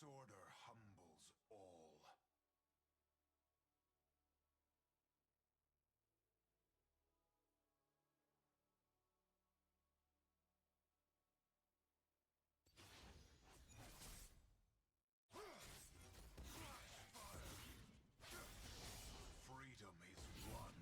order humbles all. Freedom is won.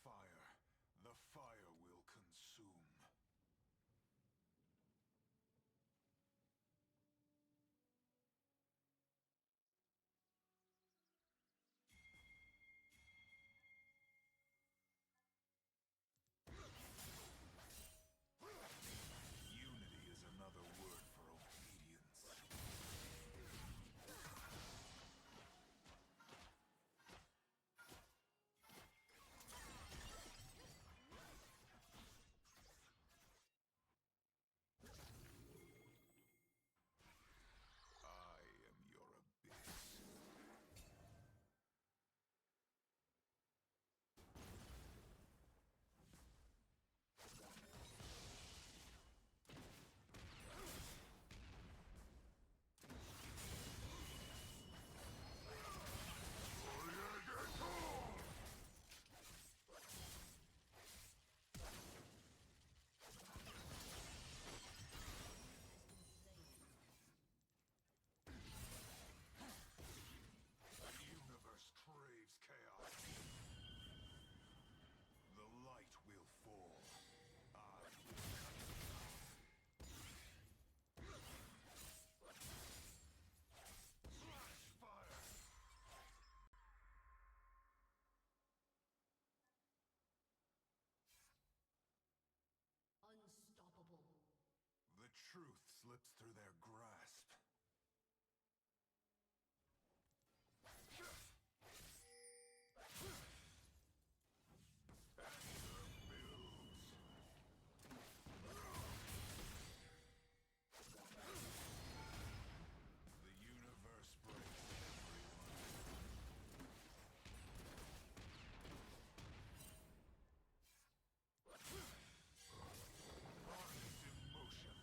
fire, the fire will consume. Unity is another word for obedience. I am your abyss. The universe craves chaos. The light will fall. I will flash fire. Unstoppable. The truth slips through their grasp. Anger builds. The universe breaks everyone. Bodies in motion.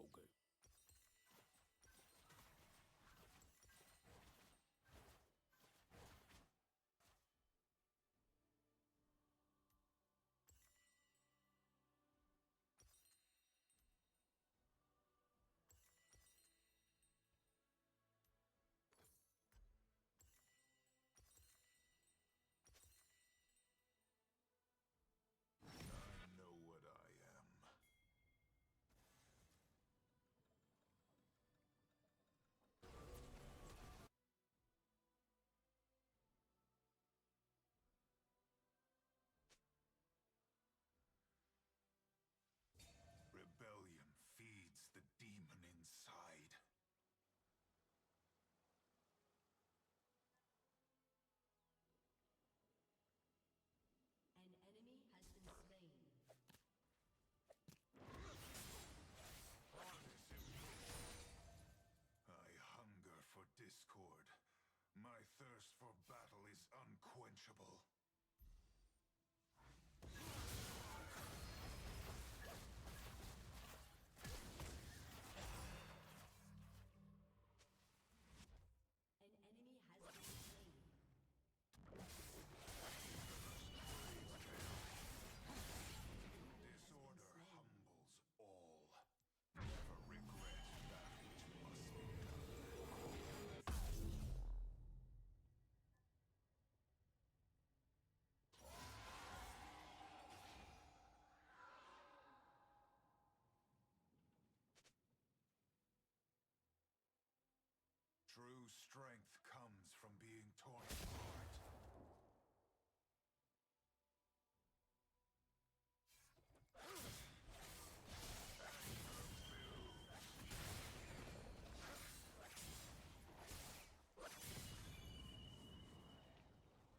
Okay. I know what I am. Rebellion feeds the demon inside. An enemy has been slain. I hunger for discord. My thirst for battle is unquenchable. An enemy has been slain. Disorder humbles all. Never regret that which must be done. True strength comes from being torn apart.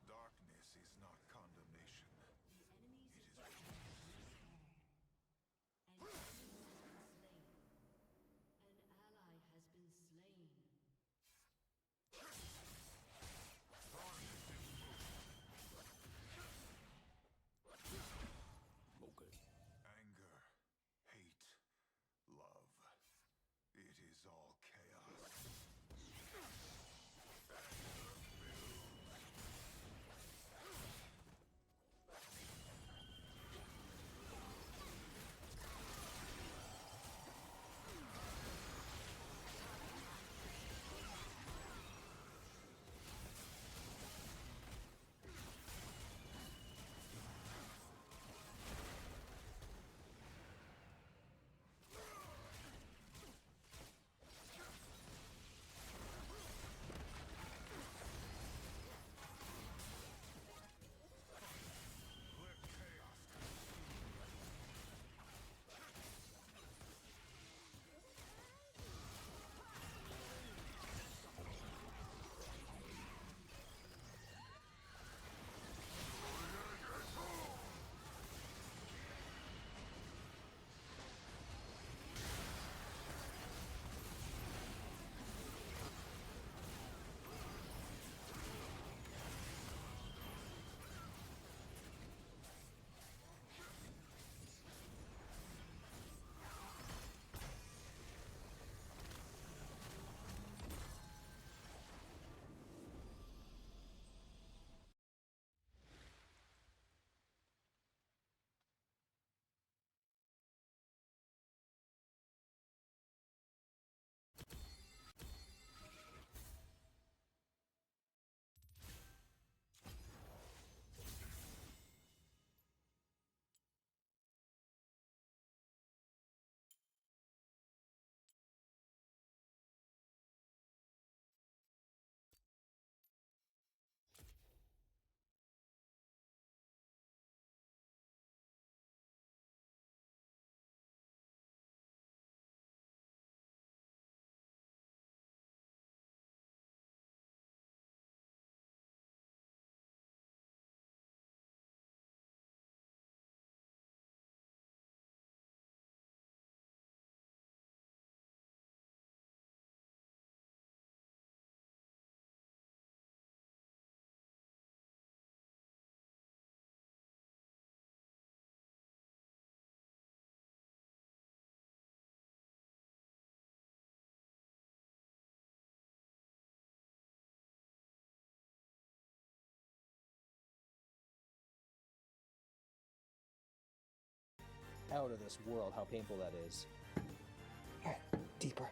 Darkness is not condemnation. The enemy's It is An enemy has been slain. An ally has been slain. out of this world how painful that is. Deeper.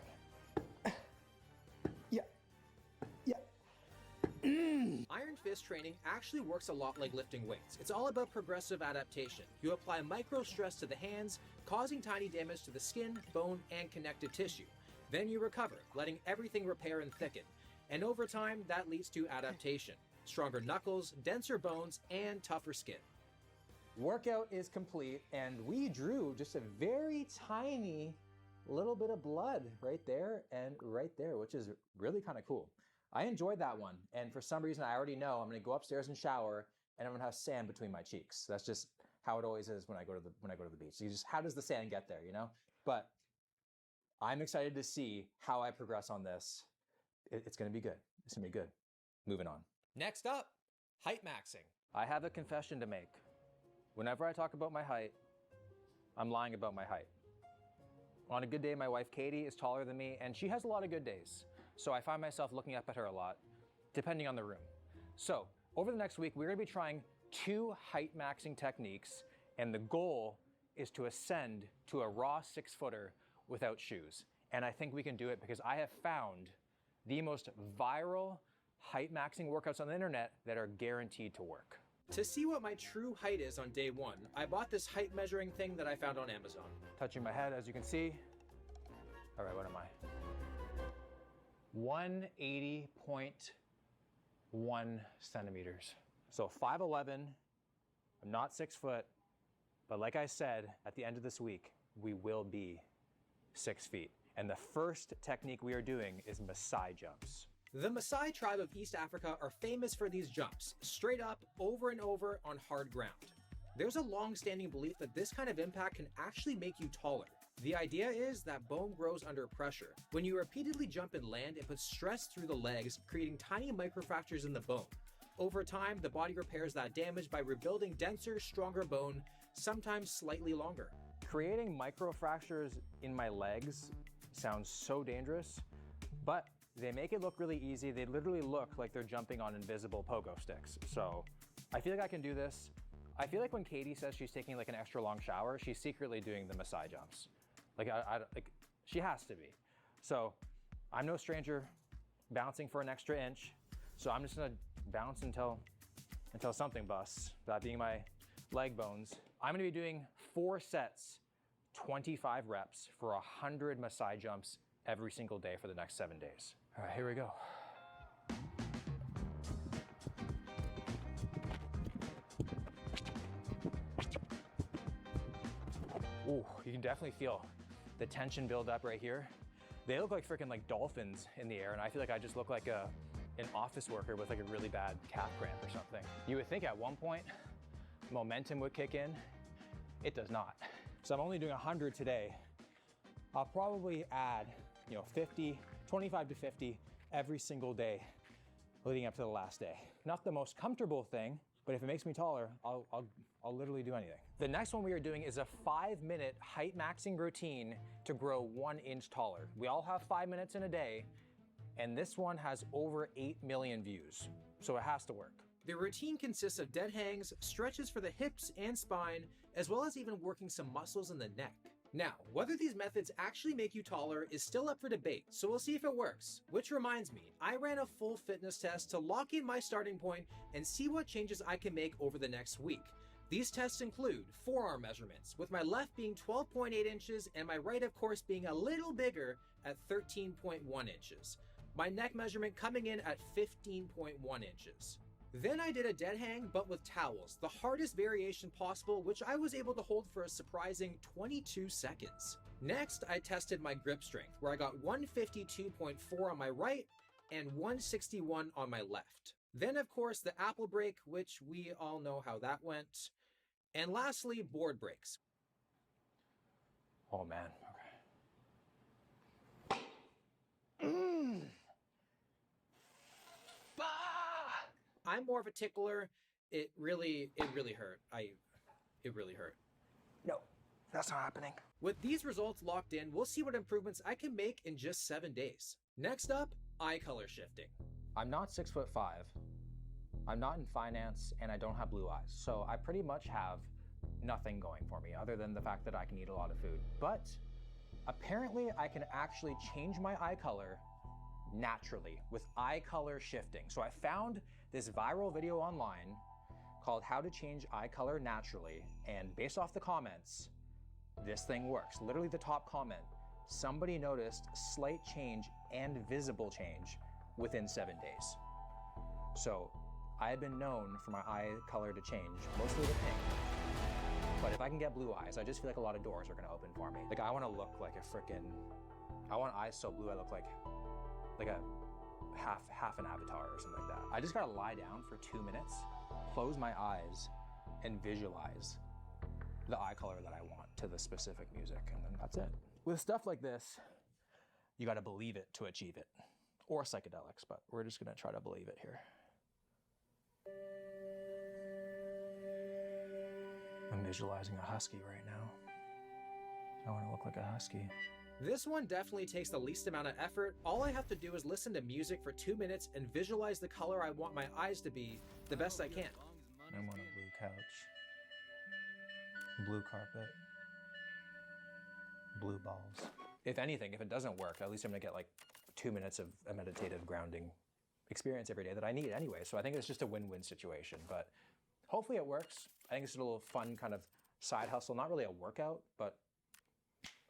Yeah. Yeah. Iron Fist training actually works a lot like lifting weights. It's all about progressive adaptation. You apply micro stress to the hands, causing tiny damage to the skin, bone, and connective tissue. Then you recover, letting everything repair and thicken. And over time, that leads to adaptation. Stronger knuckles, denser bones, and tougher skin. Workout is complete, and we drew just a very tiny little bit of blood right there and right there, which is really kind of cool. I enjoyed that one, and for some reason I already know I'm going to go upstairs and shower, and I'm going to have sand between my cheeks. That's just how it always is when I go to the beach. You just, how does the sand get there, you know? But I'm excited to see how I progress on this. It's going to be good. It's going to be good. Moving on. Next up, height maxing. I have a confession to make. Whenever I talk about my height, I'm lying about my height. On a good day, my wife Katie is taller than me, and she has a lot of good days. So I find myself looking up at her a lot, depending on the room. So over the next week, we're gonna be trying 2 height maxing techniques, and the goal is to ascend to a raw 6-footer without shoes. And I think we can do it because I have found the most viral height maxing workouts on the internet that are guaranteed to work. To see what my true height is on day 1, I bought this height measuring thing that I found on Amazon. Touching my head, as you can see. All right, what am I? 180.1 centimeters. So 5'11", I'm not 6 foot, but like I said, at the end of this week, we will be 6 feet. And the first technique we are doing is Maasai jumps. The Maasai tribe of East Africa are famous for these jumps, straight up, over and over on hard ground. There's a long-standing belief that this kind of impact can actually make you taller. The idea is that bone grows under pressure. When you repeatedly jump and land, it puts stress through the legs, creating tiny microfractures in the bone. Over time, the body repairs that damage by rebuilding denser, stronger bone, sometimes slightly longer. Creating microfractures in my legs sounds so dangerous, but they make it look really easy. They literally look like they're jumping on invisible pogo sticks. So I feel like I can do this. I feel like when Katie says she's taking like an extra long shower, she's secretly doing the Maasai jumps. Like, like she has to be. So I'm no stranger bouncing for an extra inch. So I'm just gonna bounce until something busts, that being my leg bones. I'm gonna be doing 4 sets, 25 reps for 100 Maasai jumps every single day for the next 7 days. All right, here we go. Ooh, you can definitely feel the tension build up right here. They look like freaking like dolphins in the air, and I feel like I just look like an office worker with like a really bad calf cramp or something. You would think at one point momentum would kick in. It does not. So I'm only doing 100 today. I'll probably add, 50, 25 to 50 every single day leading up to the last day. Not the most comfortable thing, but if it makes me taller, I'll literally do anything. The next one we are doing is a 5-minute height maxing routine to grow 1 inch taller. We all have 5 minutes in a day, and this one has over 8 million views, so it has to work. The routine consists of dead hangs, stretches for the hips and spine, as well as even working some muscles in the neck. Now, whether these methods actually make you taller is still up for debate, so we'll see if it works. Which reminds me, I ran a full fitness test to lock in my starting point and see what changes I can make over the next week. These tests include forearm measurements, with my left being 12.8 inches and my right, of course, being a little bigger at 13.1 inches. My neck measurement coming in at 15.1 inches. Then I did a dead hang, but with towels, the hardest variation possible, which I was able to hold for a surprising 22 seconds. Next, I tested my grip strength, where I got 152.4 on my right and 161 on my left. Then, of course, the apple break, which we all know how that went. And lastly, board breaks. Oh man, okay. I'm more of a tickler. It really hurt. It really hurt. No, that's not happening. With these results locked in, we'll see what improvements I can make in just 7 days. Next up, eye color shifting. I'm not 6'5". I'm not in finance, and I don't have blue eyes. So I pretty much have nothing going for me other than the fact that I can eat a lot of food. But apparently I can actually change my eye color naturally with eye color shifting. So I found this viral video online called How to Change Eye Color Naturally, and based off the comments, this thing works. Literally the top comment, somebody noticed slight change and visible change within 7 days. So I have been known for my eye color to change, mostly to pink. But if I can get blue eyes, I just feel like a lot of doors are gonna open for me. Like I wanna look like a freaking, I want eyes so blue I look like a half an avatar or something like that. I just gotta lie down for 2 minutes, close my eyes, and visualize the eye color that I want to the specific music, and then that's it. With stuff like this, you gotta believe it to achieve it. Or psychedelics, but we're just gonna try to believe it here. I'm visualizing a husky right now. I wanna look like a husky. This one definitely takes the least amount of effort. All I have to do is listen to music for 2 minutes and visualize the color I want my eyes to be the best I can. I want a blue couch, blue carpet, blue balls. If anything, if it doesn't work, at least I'm gonna get like 2 minutes of a meditative grounding experience every day that I need anyway. So I think it's just a win-win situation, but hopefully it works. I think it's a little fun kind of side hustle, not really a workout, but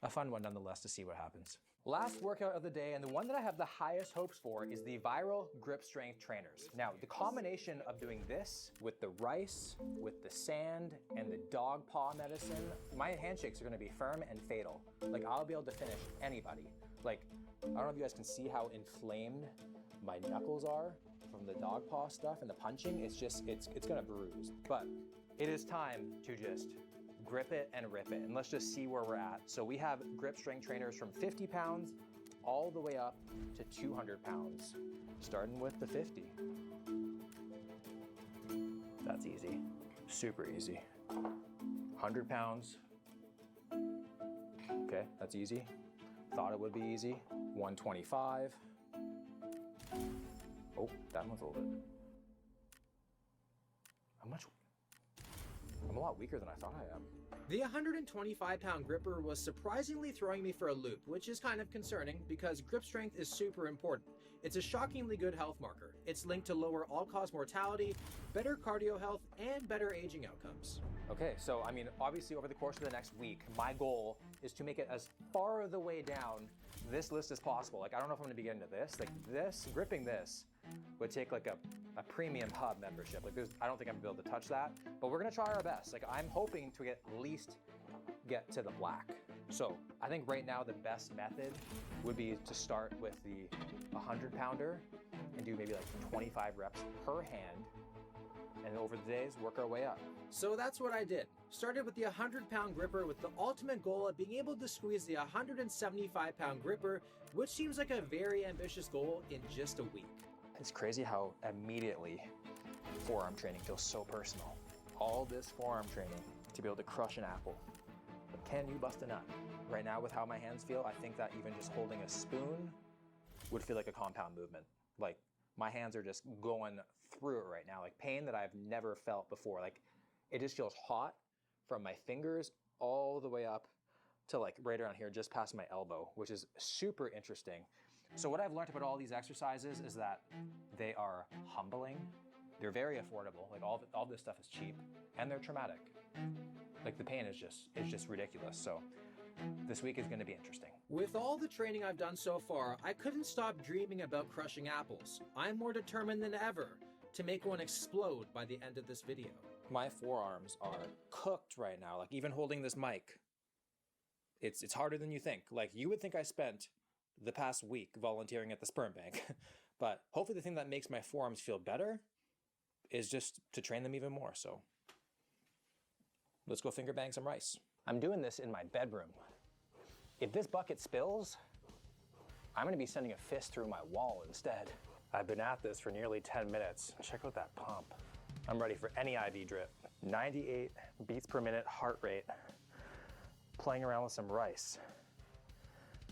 a fun one nonetheless to see what happens. Last workout of the day, and the one that I have the highest hopes for, is the Viral Grip Strength Trainers. Now, the combination of doing this with the rice, with the sand, and the dog paw medicine, my handshakes are gonna be firm and fatal. Like, I'll be able to finish anybody. Like, I don't know if you guys can see how inflamed my knuckles are from the dog paw stuff and the punching. It's just, it's gonna bruise. But it is time to just grip it and rip it, and let's just see where we're at. So we have grip strength trainers from 50 pounds all the way up to 200 pounds, starting with the 50. That's easy, super easy. 100 pounds, okay, that's easy. Thought it would be easy. 125. Oh, that one's a little bit. I'm a lot weaker than I thought I am. The 125-pound gripper was surprisingly throwing me for a loop, which is kind of concerning because grip strength is super important. It's a shockingly good health marker. It's linked to lower all-cause mortality, better cardio health, and better aging outcomes. Okay, so I mean, obviously over the course of the next week, my goal is to make it as far the way down this list as possible. Like, I don't know if I'm gonna be getting to this. Like this, gripping this would take like a premium hub membership. Like I don't think I'm gonna be able to touch that, but we're gonna try our best. Like I'm hoping to at least get to the black. So I think right now the best method would be to start with the 100-pounder and do maybe like 25 reps per hand, and over the days work our way up. So that's what I did. Started with the 100-pound gripper with the ultimate goal of being able to squeeze the 175-pound gripper, which seems like a very ambitious goal in just a week. It's crazy how immediately forearm training feels so personal. All this forearm training to be able to crush an apple. But can you bust a nut? Right now with how my hands feel, I think that even just holding a spoon would feel like a compound movement. Like my hands are just going through it right now, like pain that I've never felt before. Like it just feels hot from my fingers all the way up to like right around here, just past my elbow, which is super interesting. So what I've learned about all these exercises is that they are humbling, they're very affordable, like all this stuff is cheap, and they're traumatic. Like the pain is just ridiculous. So this week is gonna be interesting. With all the training I've done so far, I couldn't stop dreaming about crushing apples. I'm more determined than ever to make one explode by the end of this video. My forearms are cooked right now. Like even holding this mic, it's harder than you think. Like you would think I spent the past week volunteering at the sperm bank, but hopefully the thing that makes my forearms feel better is just to train them even more. So let's go finger bang some rice. I'm doing this in my bedroom. If this bucket spills, I'm gonna be sending a fist through my wall instead. I've been at this for nearly 10 minutes. Check out that pump. I'm ready for any IV drip. 98 beats per minute heart rate. Playing around with some rice.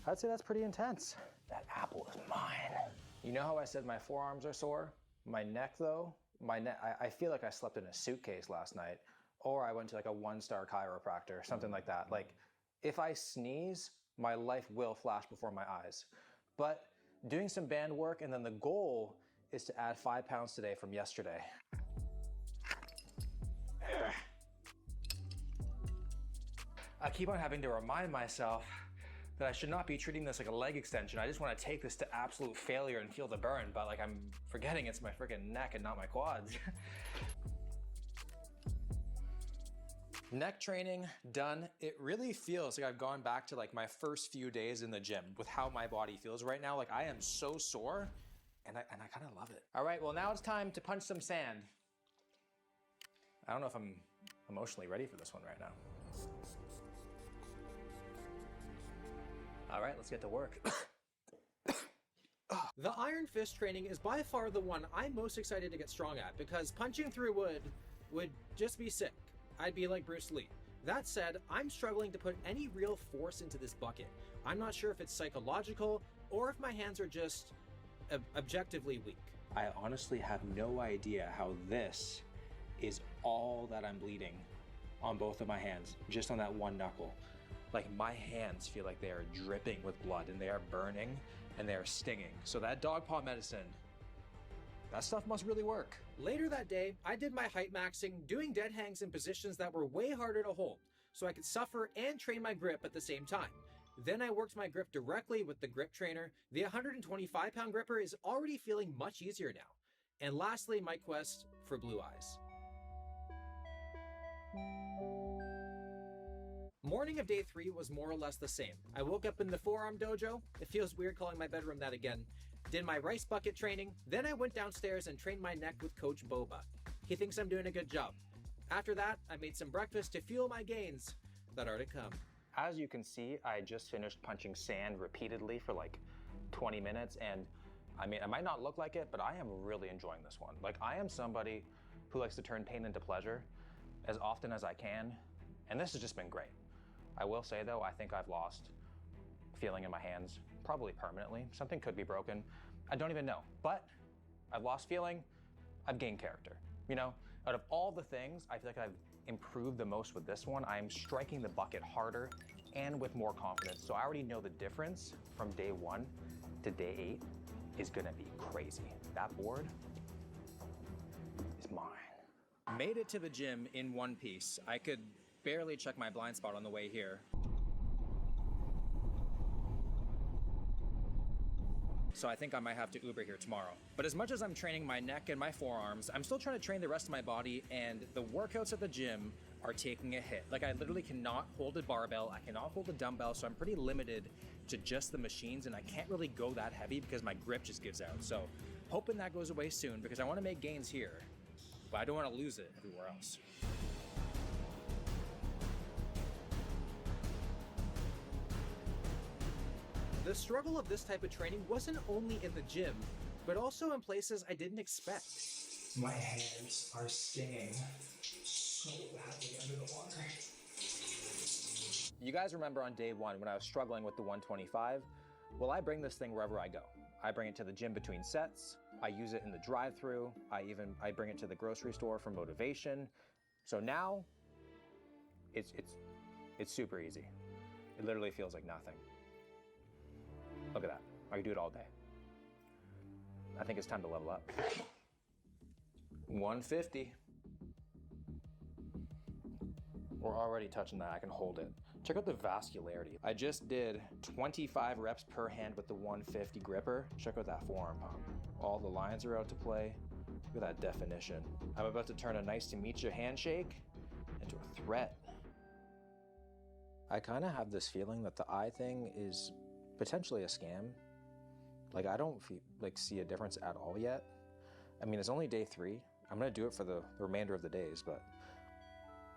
I'd say that's pretty intense. That apple is mine. You know how I said my forearms are sore? My neck though, I feel like I slept in a suitcase last night. or I went to like a 1-star chiropractor, something like that. Like if I sneeze, my life will flash before my eyes. But doing some band work, and then the goal is to add 5 pounds today from yesterday. I keep on having to remind myself that I should not be treating this like a leg extension. I just want to take this to absolute failure and feel the burn, but like I'm forgetting it's my freaking neck and not my quads. Neck training done. It really feels like I've gone back to like my first few days in the gym with how my body feels right now. Like I am so sore and I kind of love it. All right, well now it's time to punch some sand. I don't know if I'm emotionally ready for this one right now. All right, let's get to work. The Iron Fist training is by far the one I'm most excited to get strong at because punching through wood would just be sick. I'd be like Bruce Lee. That said, I'm struggling to put any real force into this bucket. I'm not sure if it's psychological or if my hands are just objectively weak. I honestly have no idea how this is all that I'm bleeding on both of my hands, just on that one knuckle. Like my hands feel like they are dripping with blood and they are burning and they are stinging. So that dog paw medicine, that stuff must really work. Later that day, I did my height maxing, doing dead hangs in positions that were way harder to hold, so I could suffer and train my grip at the same time. Then I worked my grip directly with the grip trainer. The 125-pound gripper is already feeling much easier now. And lastly, my quest for blue eyes. Morning of day 3 was more or less the same. I woke up in the forearm dojo. It feels weird calling my bedroom that again. Did my rice bucket training. Then I went downstairs and trained my neck with Coach Boba. He thinks I'm doing a good job. After that, I made some breakfast to fuel my gains that are to come. As you can see, I just finished punching sand repeatedly for like 20 minutes. And I mean, it might not look like it, but I am really enjoying this one. Like I am somebody who likes to turn pain into pleasure as often as I can. And this has just been great. I will say though, I think I've lost feeling in my hands, probably permanently. Something could be broken. I don't even know, but I've lost feeling, I've gained character. You know, out of all the things, I feel like I've improved the most with this one. I'm striking the bucket harder and with more confidence. So I already know the difference from day 1 to day 8 is gonna be crazy. That board is mine. Made it to the gym in one piece. I could barely check my blind spot on the way here. So I think I might have to Uber here tomorrow. But as much as I'm training my neck and my forearms, I'm still trying to train the rest of my body, and the workouts at the gym are taking a hit. Like I literally cannot hold a barbell, I cannot hold a dumbbell, so I'm pretty limited to just the machines, and I can't really go that heavy because my grip just gives out. So hoping that goes away soon because I want to make gains here, but I don't want to lose it everywhere else. The struggle of this type of training wasn't only in the gym, but also in places I didn't expect. My hands are stinging so badly under the water. You guys remember on day 1 when I was struggling with the 125? Well, I bring this thing wherever I go. I bring it to the gym between sets. I use it in the drive-thru. I bring it to the grocery store for motivation. So now, it's super easy. It literally feels like nothing. Look at that. I can do it all day. I think it's time to level up. 150. We're already touching that. I can hold it. Check out the vascularity. I just did 25 reps per hand with the 150 gripper. Check out that forearm pump. All the lines are out to play. Look at that definition. I'm about to turn a nice to meet you handshake into a threat. I kind of have this feeling that the eye thing is potentially a scam. Like I don't see a difference at all yet. I mean, it's only day 3. I'm gonna do it for the remainder of the days, but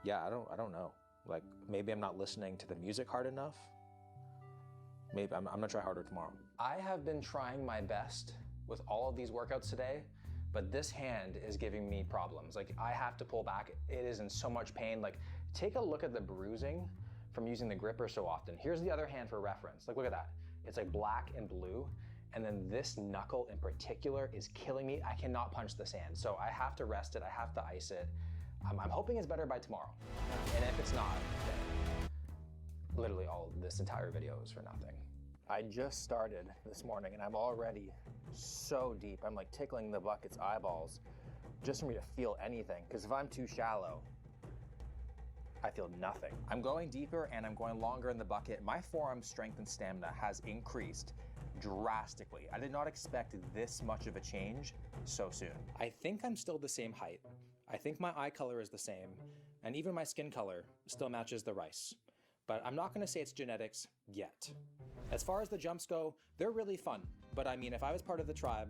yeah, I don't know. Like maybe I'm not listening to the music hard enough. Maybe I'm gonna try harder tomorrow. I have been trying my best with all of these workouts today, but this hand is giving me problems. Like I have to pull back. It is in so much pain. Like take a look at the bruising from using the gripper so often. Here's the other hand for reference. Like look at that. It's like black and blue. And then this knuckle in particular is killing me. I cannot punch the sand. So I have to rest it. I have to ice it. I'm hoping it's better by tomorrow. And if it's not, then literally all this entire video is for nothing. I just started this morning and I'm already so deep. I'm like tickling the bucket's eyeballs just for me to feel anything. Because if I'm too shallow, I feel nothing. I'm going deeper and I'm going longer in the bucket. My forearm strength and stamina has increased drastically. I did not expect this much of a change so soon. I think I'm still the same height. I think my eye color is the same, and even my skin color still matches the rice. But I'm not gonna say it's genetics yet. As far as the jumps go, they're really fun. But I mean, if I was part of the tribe,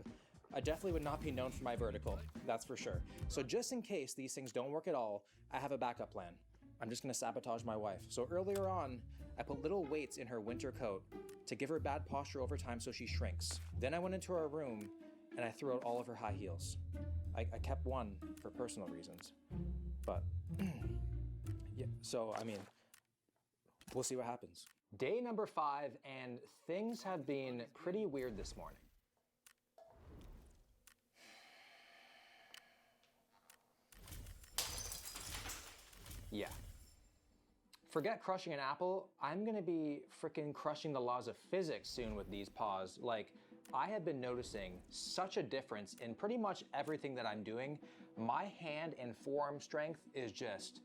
I definitely would not be known for my vertical, that's for sure. So just in case these things don't work at all, I have a backup plan. I'm just gonna sabotage my wife. So earlier on, I put little weights in her winter coat to give her bad posture over time so she shrinks. Then I went into her room and I threw out all of her high heels. I kept one for personal reasons, but yeah, so I mean, we'll see what happens. Day number 5, and things have been pretty weird this morning. Yeah. Forget crushing an apple, I'm gonna be freaking crushing the laws of physics soon with these paws. Like, I have been noticing such a difference in pretty much everything that I'm doing. My hand and forearm strength is just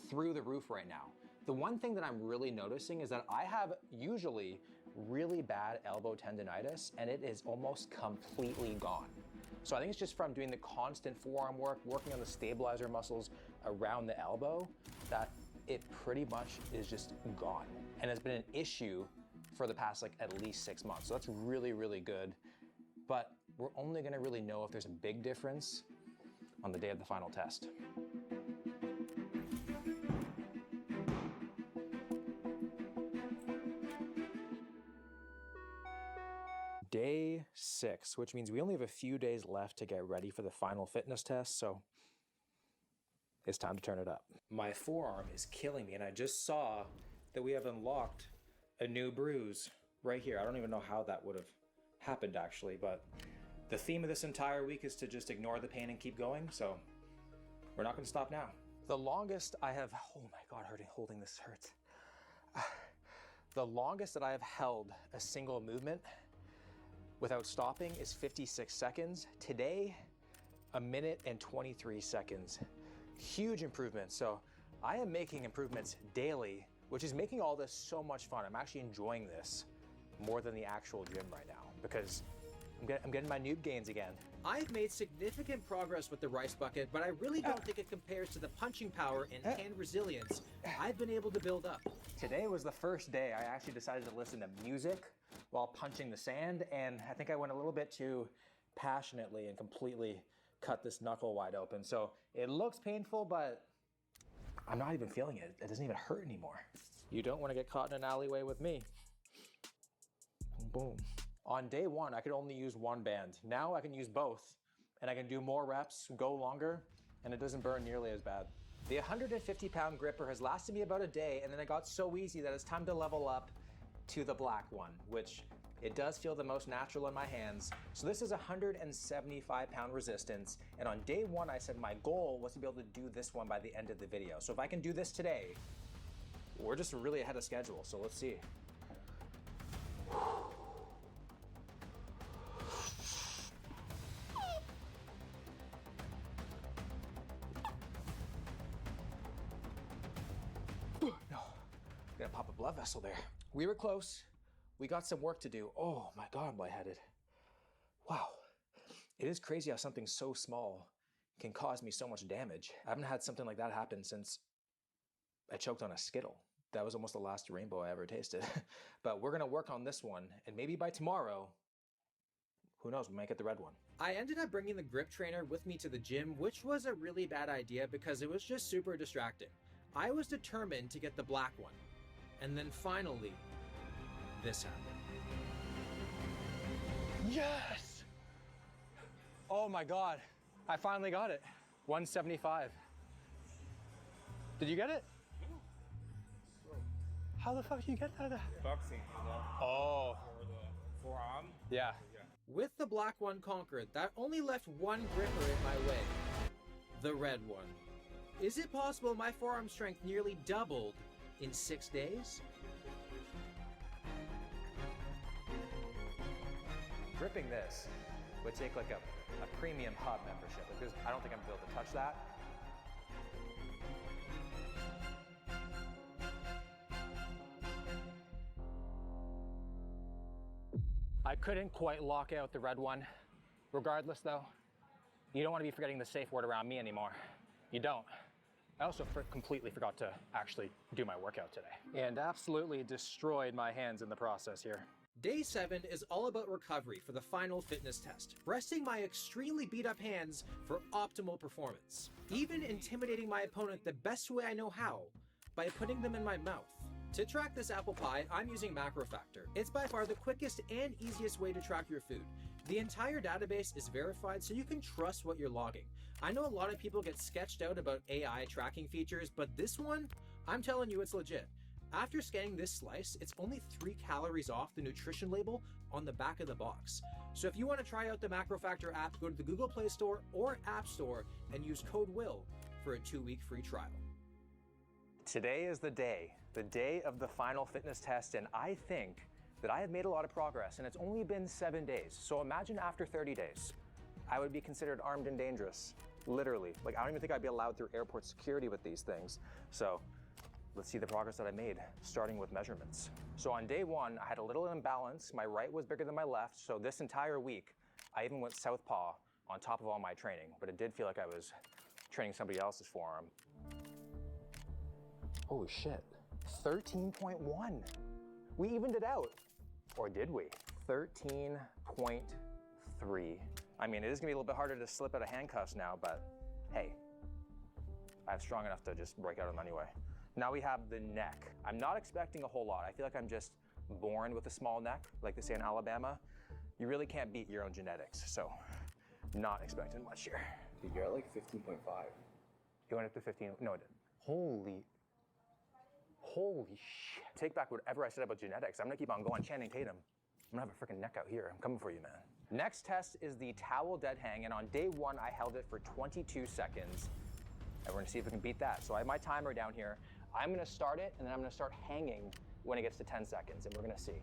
through the roof right now. The one thing that I'm really noticing is that I have usually really bad elbow tendonitis and it is almost completely gone. So I think it's just from doing the constant forearm work, working on the stabilizer muscles around the elbow, that it pretty much is just gone. And it's been an issue for the past like at least 6 months. So that's really, really good. But we're only gonna really know if there's a big difference on the day of the final test. Day 6, which means we only have a few days left to get ready for the final fitness test, so it's time to turn it up. My forearm is killing me, and I just saw that we have unlocked a new bruise right here. I don't even know how that would have happened actually, but the theme of this entire week is to just ignore the pain and keep going, so we're not gonna stop now. The longest I have, oh my God, holding this hurts. The longest that I have held a single movement without stopping is 56 seconds. Today, 1 minute and 23 seconds. Huge improvement. So I am making improvements daily, which is making all this so much fun. I'm actually enjoying this more than the actual gym right now because I'm getting my noob gains again. I've made significant progress with the rice bucket, but I really don't think it compares to the punching power and hand resilience I've been able to build up. Today was the first day I actually decided to listen to music while punching the sand, and I think I went a little bit too passionately and completely cut this knuckle wide open. So it looks painful, but I'm not even feeling it. It doesn't even hurt anymore. You don't want to get caught in an alleyway with me. Boom. On day 1, I could only use one band. Now I can use both, and I can do more reps, go longer, and it doesn't burn nearly as bad. The 150-pound gripper has lasted me about a day, and then it got so easy that it's time to level up to the black one, which it does feel the most natural in my hands. So this is 175-pound resistance, and on day 1, I said my goal was to be able to do this one by the end of the video. So if I can do this today, we're just really ahead of schedule, so let's see. No, I'm gonna pop a blood vessel there. We were close. We got some work to do. Oh my God, I'm lightheaded. Wow. It is crazy how something so small can cause me so much damage. I haven't had something like that happen since I choked on a Skittle. That was almost the last rainbow I ever tasted. But we're gonna work on this one, and maybe by tomorrow, who knows, we might get the red one. I ended up bringing the grip trainer with me to the gym, which was a really bad idea because it was just super distracting. I was determined to get the black one. And then finally, this happened. Yes! Oh my God, I finally got it. 175. Did you get it? How the fuck did you get that? Boxing, Oh, for the forearm. yeah. With the black one conquered, that only left one gripper in my way. The red one. Is it possible my forearm strength nearly doubled in 6 days? Gripping this would take like a premium hub membership. Like I don't think I'm gonna be able to touch that. I couldn't quite lock out the red one. Regardless though, you don't want to be forgetting the safe word around me anymore. You don't. I also completely forgot to actually do my workout today. And absolutely destroyed my hands in the process here. Day 7 is all about recovery for the final fitness test, resting my extremely beat up hands for optimal performance. Even intimidating my opponent the best way I know how, by putting them in my mouth. To track this apple pie, I'm using MacroFactor. It's by far the quickest and easiest way to track your food. The entire database is verified so you can trust what you're logging. I know a lot of people get sketched out about AI tracking features, but this one, I'm telling you it's legit. After scanning this slice, it's only 3 calories off the nutrition label on the back of the box. So if you want to try out the MacroFactor app, go to the Google Play Store or App Store and use code WILL for a 2-week free trial. Today is the day of the final fitness test, and I think that I have made a lot of progress, and it's only been 7 days. So imagine after 30 days, I would be considered armed and dangerous, literally. Like, I don't even think I'd be allowed through airport security with these things. So let's see the progress that I made, starting with measurements. So on day 1, I had a little imbalance. My right was bigger than my left, so this entire week, I even went southpaw on top of all my training, but it did feel like I was training somebody else's forearm. Holy shit, 13.1. We evened it out. Or did we? 13.3. I mean, it is gonna be a little bit harder to slip out of handcuffs now, but hey, I'm strong enough to just break out of them anyway. Now we have the neck. I'm not expecting a whole lot. I feel like I'm just born with a small neck, like they say in Alabama. You really can't beat your own genetics, so not expecting much here. Dude, you're at like 15.5. You went up to 15, no it didn't. Holy shit. Take back whatever I said about genetics. I'm gonna keep on going. Channing Tatum. I'm gonna have a freaking neck out here. I'm coming for you, man. Next test is the towel dead hang, and on day 1, I held it for 22 seconds. And we're gonna see if we can beat that. So I have my timer down here. I'm gonna start it, and then I'm gonna start hanging when it gets to 10 seconds, and we're gonna see.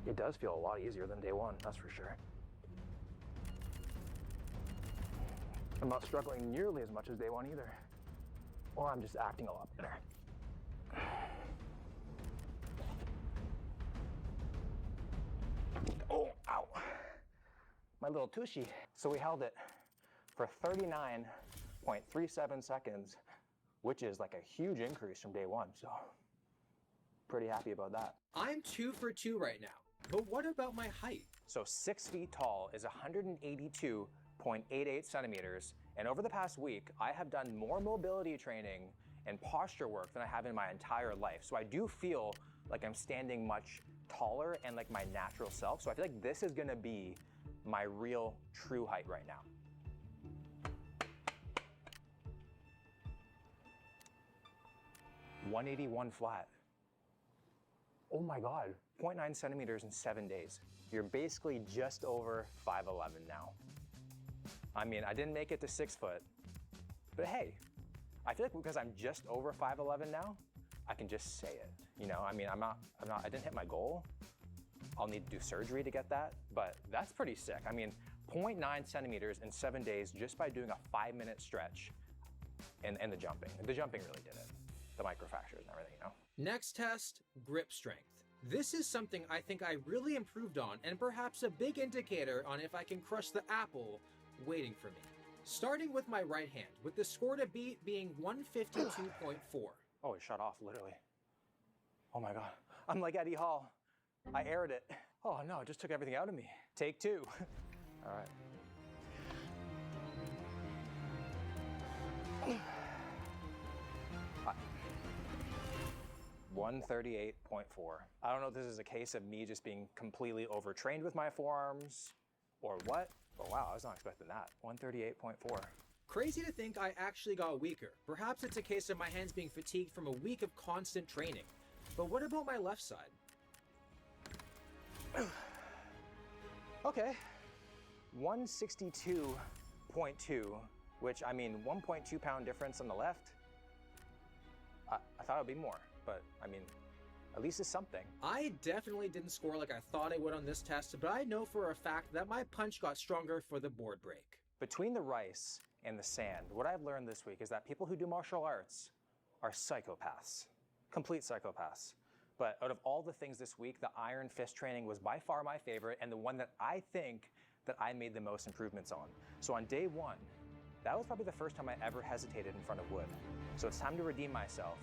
It does feel a lot easier than day 1, that's for sure. I'm not struggling nearly as much as day 1 either. Or I'm just acting a lot better. Oh, ow. My little tushy. So we held it for 39.37 seconds, which is like a huge increase from day 1, so pretty happy about that. I'm 2 for 2 right now, but what about my height? So 6 feet tall is 182.88 centimeters, and over the past week, I have done more mobility training and posture work than I have in my entire life. So I do feel like I'm standing much taller and like my natural self. So I feel like this is gonna be my real true height right now. .181 flat. Oh my God, 0.9 centimeters in 7 days. You're basically just over 5'11" now. I mean, I didn't make it to 6 foot, but hey, I feel like because I'm just over 5'11" now, I can just say it. You know, I mean, I didn't hit my goal. I'll need to do surgery to get that, but that's pretty sick. I mean, 0.9 centimeters in 7 days just by doing a 5-minute stretch and the jumping. The jumping really did it. The microfractures and everything, you know? Next test, grip strength. This is something I think I really improved on, and perhaps a big indicator on if I can crush the apple waiting for me. Starting with my right hand, with the score to beat being 152.4. Oh, it shut off, literally. Oh my God. I'm like Eddie Hall. I aired it. Oh no, it just took everything out of me. Take 2. All right. 138.4. I don't know if this is a case of me just being completely overtrained with my forearms or what, but wow, I was not expecting that. 138.4. Crazy to think I actually got weaker. Perhaps it's a case of my hands being fatigued from a week of constant training. But what about my left side? Okay, 162.2, which I mean, 1.2 pound difference on the left. I thought it would be more, but I mean, at least it's something. I definitely didn't score like I thought I would on this test, but I know for a fact that my punch got stronger for the board break. Between the rice and the sand, what I've learned this week is that people who do martial arts are psychopaths, complete psychopaths. But out of all the things this week, the iron fist training was by far my favorite and the one that I think that I made the most improvements on. So on day one, that was probably the first time I ever hesitated in front of wood. So it's time to redeem myself.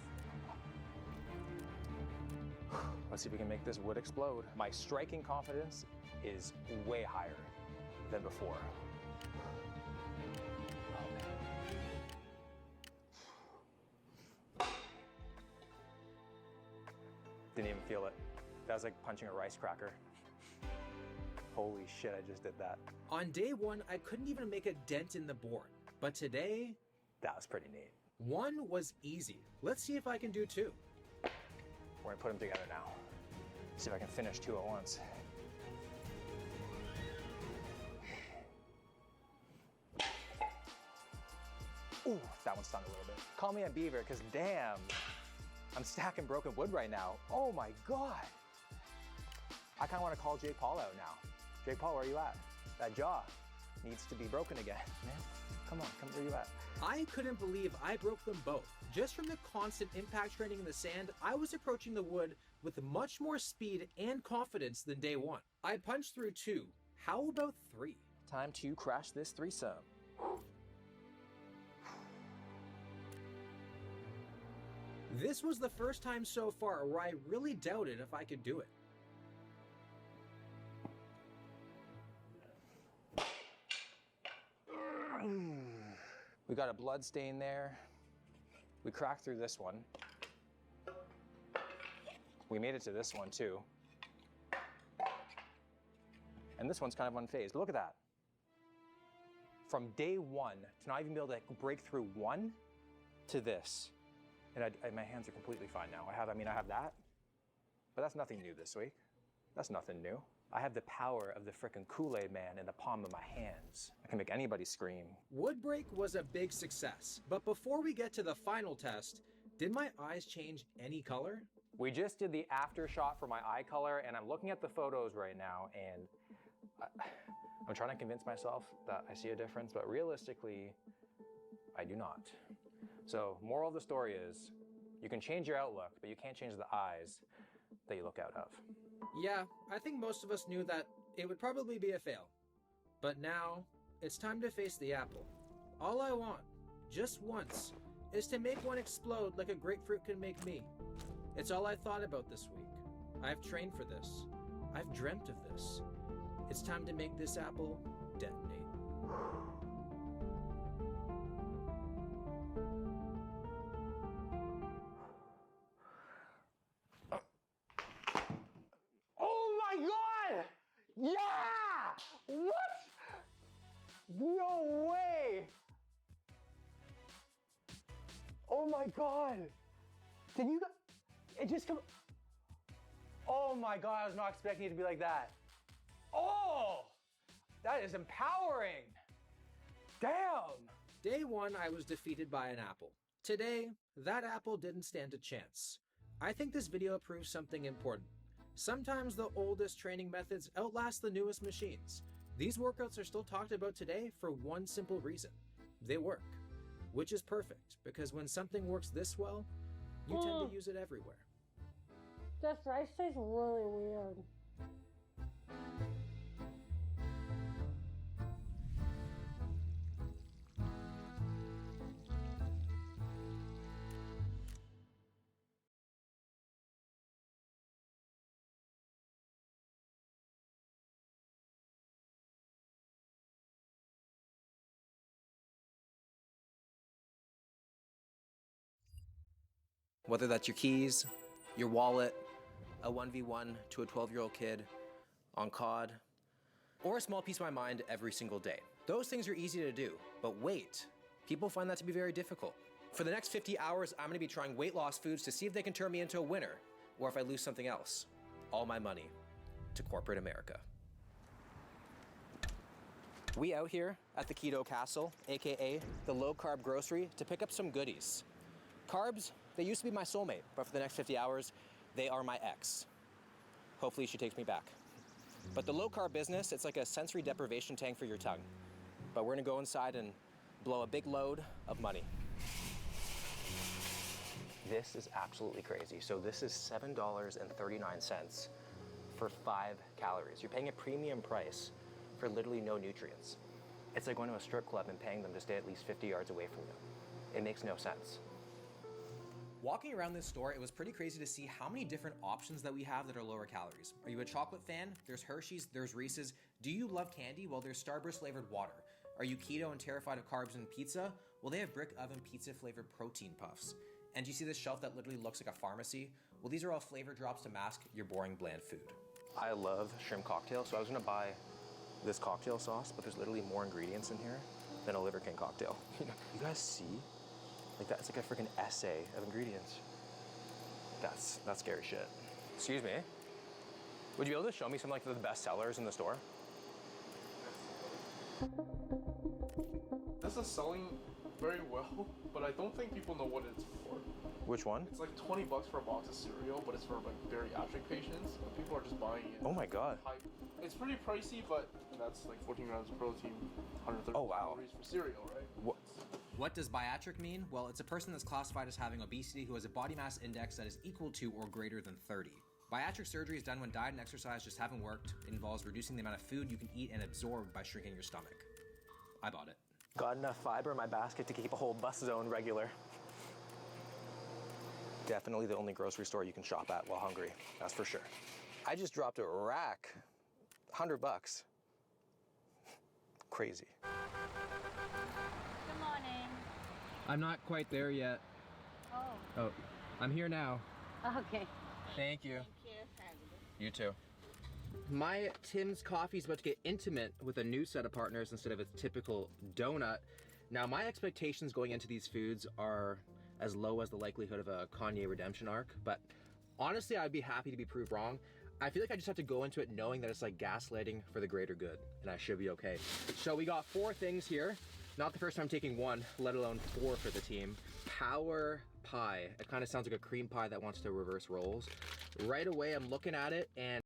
Let's see if we can make this wood explode. My striking confidence is way higher than before. Didn't even feel it. That was like punching a rice cracker. Holy shit, I just did that. On day one, I couldn't even make a dent in the board. But today, That was pretty neat. one was easy. Let's see if I can do two. We're gonna put them together now. See if I can finish two at once. Ooh, that one stung a little bit. Call me a beaver, because damn, I'm stacking broken wood right now. Oh my God. I kind of want to call Jake Paul out now. Jake Paul, where are you at? That jaw needs to be broken again, man. Come on, where you at? I couldn't believe I broke them both. Just from the constant impact training in the sand, I was approaching the wood with much more speed and confidence than day one. I punched through two. How about three? Time to crash this threesome. This was the first time so far where I really doubted if I could do it. We got a blood stain there. We cracked through this one. We made it to this one too. And this one's kind of unfazed. But look at that. From day one to not even be able to break through one to this. And my hands are completely fine now. I have that, but that's nothing new this week. That's nothing new. I have the power of the frickin' Kool-Aid Man in the palm of my hands. I can make anybody scream. Wood break was a big success, but before we get to the final test, did my eyes change any color? We just did the after shot for my eye color, and I'm looking at the photos right now, and I'm trying to convince myself that I see a difference, but realistically, I do not. So, moral of the story is, you can change your outlook, but you can't change the eyes that you look out of. Yeah, I think most of us knew that it would probably be a fail. But now, it's time to face the apple. All I want, just once, is to make one explode like a grapefruit can make me. It's all I thought about this week. I've trained for this. I've dreamt of this. It's time to make this apple detonate. Oh my God! Yeah! What? No way! Oh my God! Did you it just come? Oh my God, I was not expecting it to be like that. Oh! That is empowering! Damn! Day one, I was defeated by an apple. Today, that apple didn't stand a chance. I think this video proves something important. Sometimes the oldest training methods outlast the newest machines. These workouts are still talked about today for one simple reason. They work. Which is perfect, because when something works this well, you tend to use it everywhere. This rice tastes really weird. Whether that's your keys, your wallet, a 1v1 to a 12-year-old kid, on COD, or a small piece of my mind every single day. Those things are easy to do, but wait, people find that to be very difficult. For the next 50 hours, I'm gonna be trying weight loss foods to see if they can turn me into a winner, or if I lose something else. All my money to corporate America. We out here at the Keto Castle, aka the low carb grocery, to pick up some goodies. Carbs, they used to be my soulmate, but for the next 50 hours, they are my ex. Hopefully she takes me back. But the low carb business, it's like a sensory deprivation tank for your tongue. But we're gonna go inside and blow a big load of money. This is absolutely crazy. So this is $7.39 for 5 calories. You're paying a premium price for literally no nutrients. It's like going to a strip club and paying them to stay at least 50 yards away from you. It makes no sense. Walking around this store, it was pretty crazy to see how many different options that we have that are lower calories. Are you a chocolate fan? There's Hershey's, there's Reese's. Do you love candy? Well, there's Starburst flavored water. Are you keto and terrified of carbs and pizza? Well, they have brick oven pizza flavored protein puffs. And do you see this shelf that literally looks like a pharmacy? Well, these are all flavor drops to mask your boring bland food. I love shrimp cocktail, so I was gonna buy this cocktail sauce, but there's literally more ingredients in here than a Liver King cocktail. You guys see? Like that's like a freaking essay of ingredients. That's scary shit. Excuse me. Would you be able to show me some like the best sellers in the store? This is selling very well, but I don't think people know what it's for. Which one? It's like $20 for a box of cereal, but it's for like bariatric patients. But people are just buying it. Oh my god. It's pretty pricey, but that's like 14 grams of protein, 130 Oh, wow. calories for cereal, right? What does bariatric mean? Well, it's a person that's classified as having obesity who has a body mass index that is equal to or greater than 30. Bariatric surgery is done when diet and exercise just haven't worked. It involves reducing the amount of food you can eat and absorb by shrinking your stomach. I bought it. Got enough fiber in my basket to keep a whole bus zone regular. Definitely the only grocery store you can shop at while hungry, that's for sure. I just dropped a rack, $100. Crazy. Good morning. I'm not quite there yet. Oh, Oh, I'm here now. okay. Thank you. Thank you. Have a good You too. My Tim's Coffee is about to get intimate with a new set of partners instead of a typical donut. Now, my expectations going into these foods are as low as the likelihood of a Kanye redemption arc, but honestly, I'd be happy to be proved wrong. I feel like I just have to go into it knowing that it's like gaslighting for the greater good, and I should be okay. So we got 4 things here. Not the first time taking 1, let alone 4 for the team. Power pie. It kind of sounds like a cream pie that wants to reverse roles. Right away, I'm looking at it, and